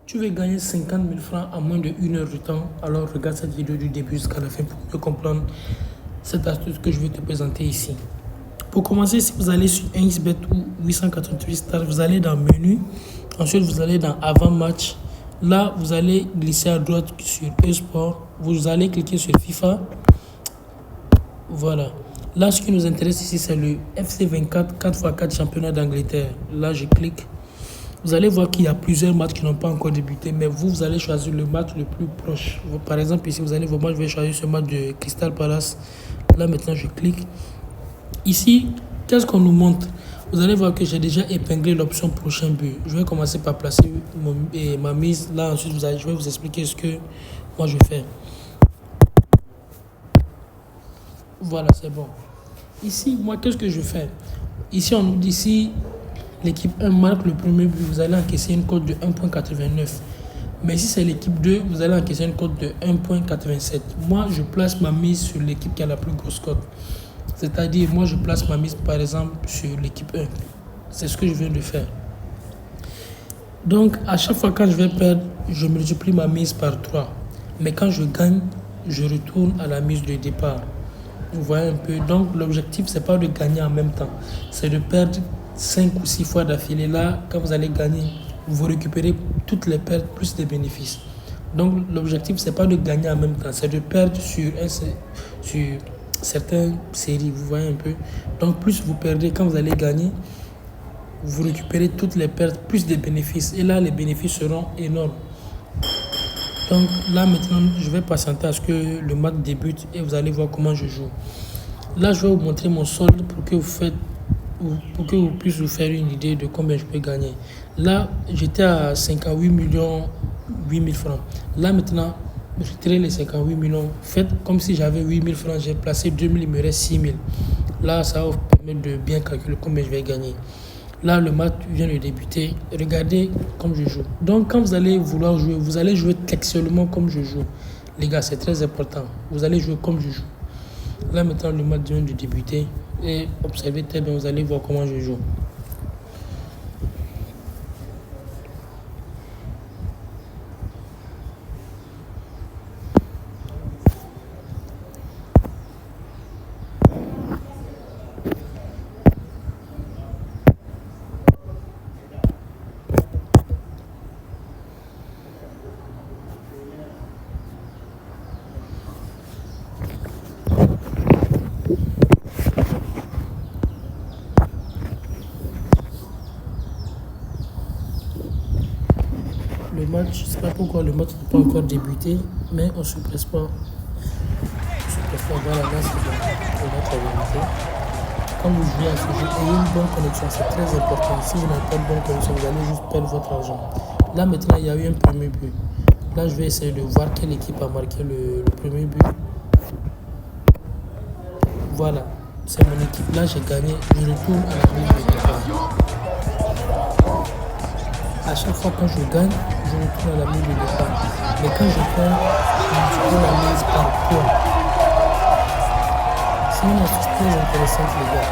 Tu veux gagner 50 000 francs en moins de 1 heure de temps, alors regarde cette vidéo du début jusqu'à la fin pour mieux comprendre cette astuce que je vais te présenter ici. Pour commencer, si vous allez sur 1xBet ou 888 Stars, vous allez dans Menu, ensuite vous allez dans Avant Match. Là, vous allez glisser à droite sur eSport, vous allez cliquer sur FIFA. Voilà. Là, ce qui nous intéresse ici, c'est le FC24 4x4 championnat d'Angleterre. Là, je clique. Vous allez voir qu'il y a plusieurs matchs qui n'ont pas encore débuté, mais vous allez choisir le match le plus proche. Par exemple, ici, vous allez voir, moi, je vais choisir ce match de Crystal Palace. Là, maintenant, je clique. Ici, qu'est-ce qu'on nous montre? Vous allez voir que j'ai déjà épinglé l'option prochain but. Je vais commencer par placer ma mise. Là, ensuite, je vais vous expliquer ce que moi, je fais. Voilà, c'est bon. Ici, moi, qu'est-ce que je fais? Ici, on nous dit si l'équipe 1 marque le premier but, vous allez encaisser une cote de 1,89. Mais si c'est l'équipe 2, vous allez encaisser une cote de 1,87. Moi, je place ma mise sur l'équipe qui a la plus grosse cote. C'est-à-dire, moi, je place ma mise, par exemple, sur l'équipe 1. C'est ce que je viens de faire. Donc, à chaque fois quand je vais perdre, je multiplie ma mise par 3. Mais quand je gagne, je retourne à la mise de départ. Vous voyez un peu. Donc, l'objectif, c'est pas de gagner en même temps. C'est de perdre 5 ou 6 fois d'affilée. Là, quand vous allez gagner, vous récupérez toutes les pertes plus des bénéfices. Donc, l'objectif, c'est pas de gagner en même temps. C'est de perdre sur certaines séries. Vous voyez un peu. Donc, plus vous perdez quand vous allez gagner, vous récupérez toutes les pertes plus des bénéfices. Et là, les bénéfices seront énormes. Donc là maintenant, je vais patienter à ce que le match débute et vous allez voir comment je joue. Là, je vais vous montrer mon solde pour que vous puissiez vous faire une idée de combien je peux gagner. Là, j'étais à 58 millions 8 000 francs. Là maintenant, je tire les 58 millions. Faites comme si j'avais 8 000 francs, j'ai placé 2 000, il me reste 6 000. Là, ça va vous permettre de bien calculer combien je vais gagner. Là, le match vient de débuter. Regardez comme je joue. Donc, quand vous allez vouloir jouer, vous allez jouer textuellement comme je joue. Les gars, c'est très important. Vous allez jouer comme je joue. Là, maintenant, le match vient de débuter. Et observez très bien, vous allez voir comment je joue. Le match, je ne sais pas pourquoi le match n'a pas encore débuté, mais on ne se presse pas. Voilà, là, c'est bon. Le match a débuté. Quand vous jouez à ce jeu, ayez une bonne connexion, c'est très important. Si vous n'avez pas de bonne connexion, vous allez juste perdre votre argent. Là, maintenant, il y a eu un premier but. Là, je vais essayer de voir quelle équipe a marqué le premier but. Voilà, c'est mon équipe. Là, j'ai gagné. Je retourne à la mise de départ. À chaque fois quand je gagne, je retourne à la mise de départ. Mais quand je perds, je multiplie la mise par 3. C'est une astuce très intéressante, les gars.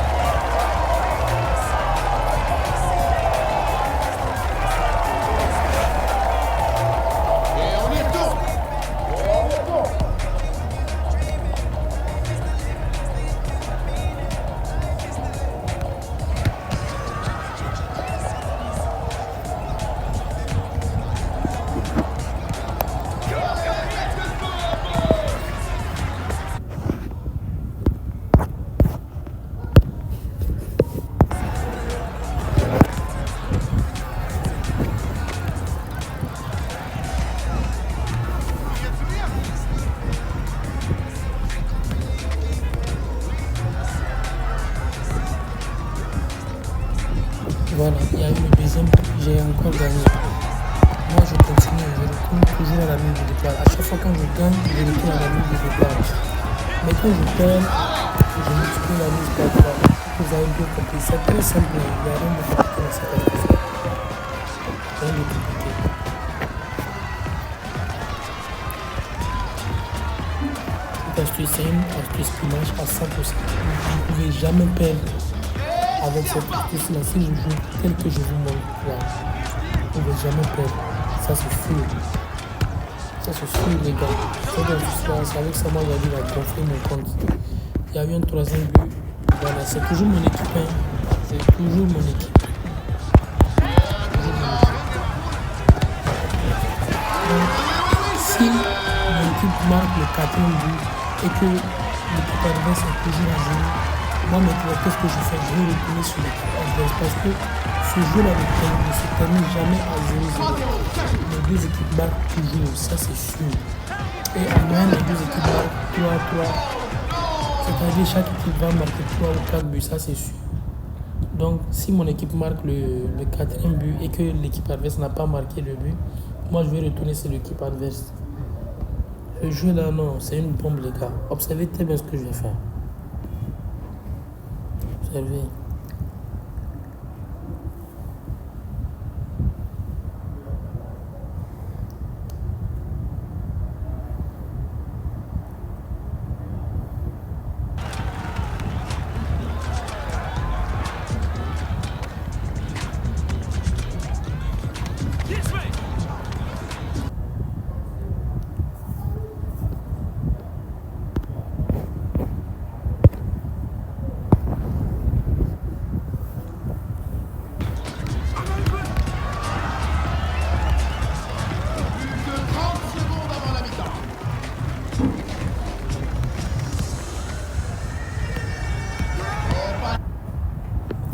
Voilà, il y a eu le deuxième, j'ai encore gagné. Moi, je continue, je retourne toujours à la mise de départ. À chaque fois quand je gagne, je retourne à la mise de départ. Mais quand je perds, je multiplie la mise par 3. Vous avez bien compris, c'est très simple. Il n'y a rien de compliqué dans cette astuce. Rien de compliqué. Cette astuce, c'est une astuce qui marche à 100%. Vous ne pouvez jamais perdre avec cette astuce-là. Si je joue tel que je vous montre là, vous ne pouvez jamais perdre. Ça, c'est sûr. Ça, c'est sûr, les gars. C'est avec ça, moi, j'arrive à gonfler mon compte. Il y a eu un troisième but. Voilà, c'est toujours mon équipe. Hein. C'est toujours mon équipe. Donc, si mon équipe marque le quatrième but et que l'équipe adverse est toujours à zéro, moi maintenant, qu'est-ce que je fais? Je vais retourner sur l'équipe adverse parce que ce jeu-là ne se termine jamais à 0-0. Les deux équipes marquent toujours, ça c'est sûr. Et en moyenne, les deux équipes marquent 3-3. C'est-à-dire chaque équipe va marquer 3 ou 4 buts, ça c'est sûr. Donc si mon équipe marque le quatrième but et que l'équipe adverse n'a pas marqué le but, moi je vais retourner sur l'équipe adverse. Ce jeu-là, non, c'est une bombe les gars. Observez très bien ce que je vais faire. Observez.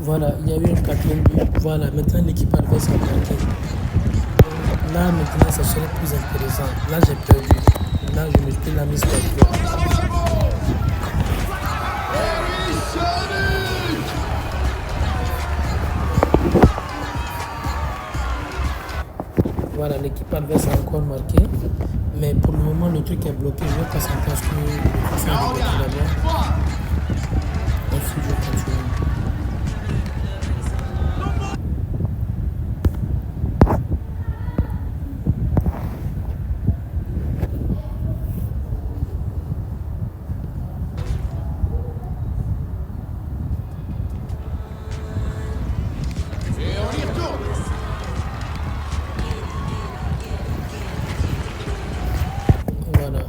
Voilà, il y a eu un quatrième but. Voilà, maintenant l'équipe adverse a marqué. Là, maintenant, ça serait plus intéressant. Là, j'ai perdu. Là, je me suis la mise par toi. Voilà, l'équipe adverse a encore marqué. Mais pour le moment, le truc est bloqué. Je vais passer parce que le coup est bloqué d'abord. Ensuite, je continue. Voilà.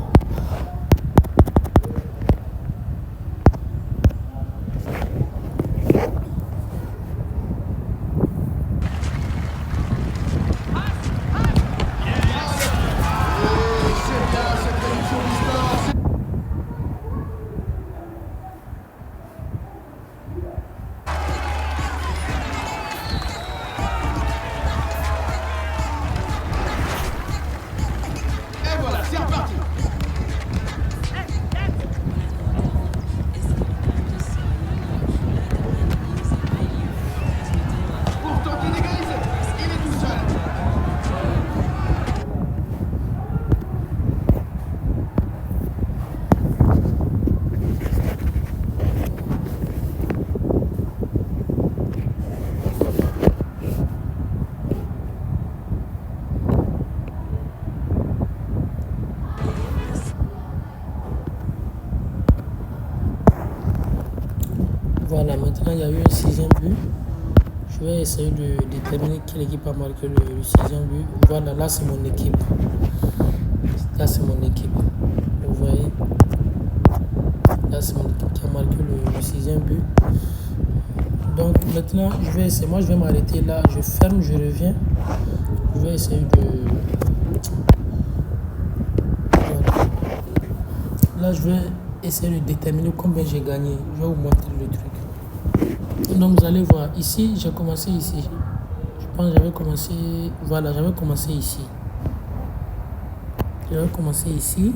Voilà, maintenant il y a eu un sixième but. Je vais essayer de déterminer quelle équipe a marqué le sixième but. Voilà, là c'est mon équipe. Là c'est mon équipe. Vous voyez? Là c'est mon équipe qui a marqué le sixième but. Donc maintenant je vais essayer. Moi je vais m'arrêter là. Je ferme, je reviens. Je vais essayer de... Voilà. Là je vais essayer de déterminer combien j'ai gagné. Je vais vous montrer le truc. Donc vous allez voir, ici j'ai commencé ici. Je pense que j'avais commencé, voilà, j'avais commencé ici. J'avais commencé ici.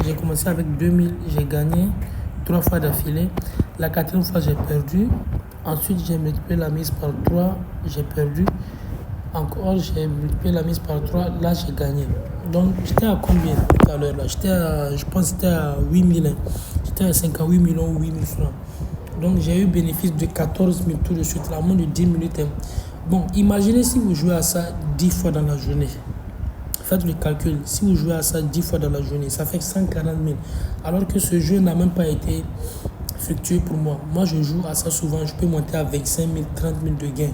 J'ai commencé avec 2000, j'ai gagné 3 fois d'affilée. La quatrième fois j'ai perdu. Ensuite j'ai multiplié la mise par 3, j'ai perdu. Encore j'ai multiplié la mise par 3, là j'ai gagné. Donc j'étais à combien tout à l'heure là? J'étais à, je pense que c'était à 8000. Hein. J'étais à 58 millions ou 8000 francs. Donc j'ai eu bénéfice de 14 000 tout de suite, là, moins de 10 minutes. Hein. Bon, imaginez si vous jouez à ça 10 fois dans la journée. Faites le calcul, si vous jouez à ça 10 fois dans la journée, ça fait 140 000. Alors que ce jeu n'a même pas été fructueux pour moi. Moi, je joue à ça souvent, je peux monter à 25 000, 30 000 de gains.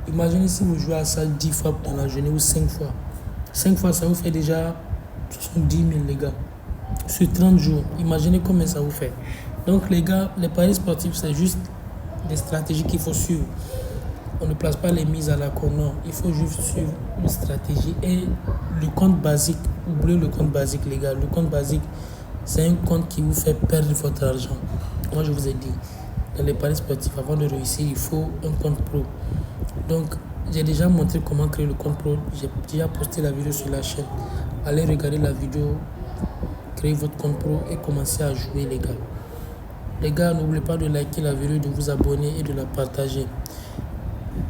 Imaginez si vous jouez à ça 10 fois dans la journée ou 5 fois. 5 fois, ça vous fait déjà 70 000, les gars. Sur 30 jours, imaginez combien ça vous fait. Donc, les gars, les paris sportifs, c'est juste des stratégies qu'il faut suivre. On ne place pas les mises à la con, non. Il faut juste suivre une stratégie. Et le compte basique, oubliez le compte basique, les gars. Le compte basique, c'est un compte qui vous fait perdre votre argent. Moi, je vous ai dit, dans les paris sportifs, avant de réussir, il faut un compte pro. Donc, j'ai déjà montré comment créer le compte pro. J'ai déjà posté la vidéo sur la chaîne. Allez regarder la vidéo, créez votre compte pro et commencez à jouer, les gars. Les gars, n'oubliez pas de liker la vidéo, de vous abonner et de la partager.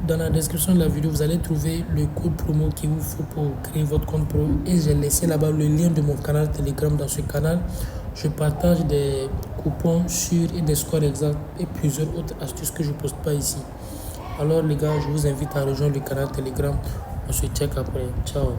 Dans la description de la vidéo, vous allez trouver le code promo qu'il vous faut pour créer votre compte pro. Et j'ai laissé là-bas le lien de mon canal Telegram. Dans ce canal, je partage des coupons sûrs et des scores exacts et plusieurs autres astuces que je ne poste pas ici. Alors les gars, je vous invite à rejoindre le canal Telegram. On se check après. Ciao.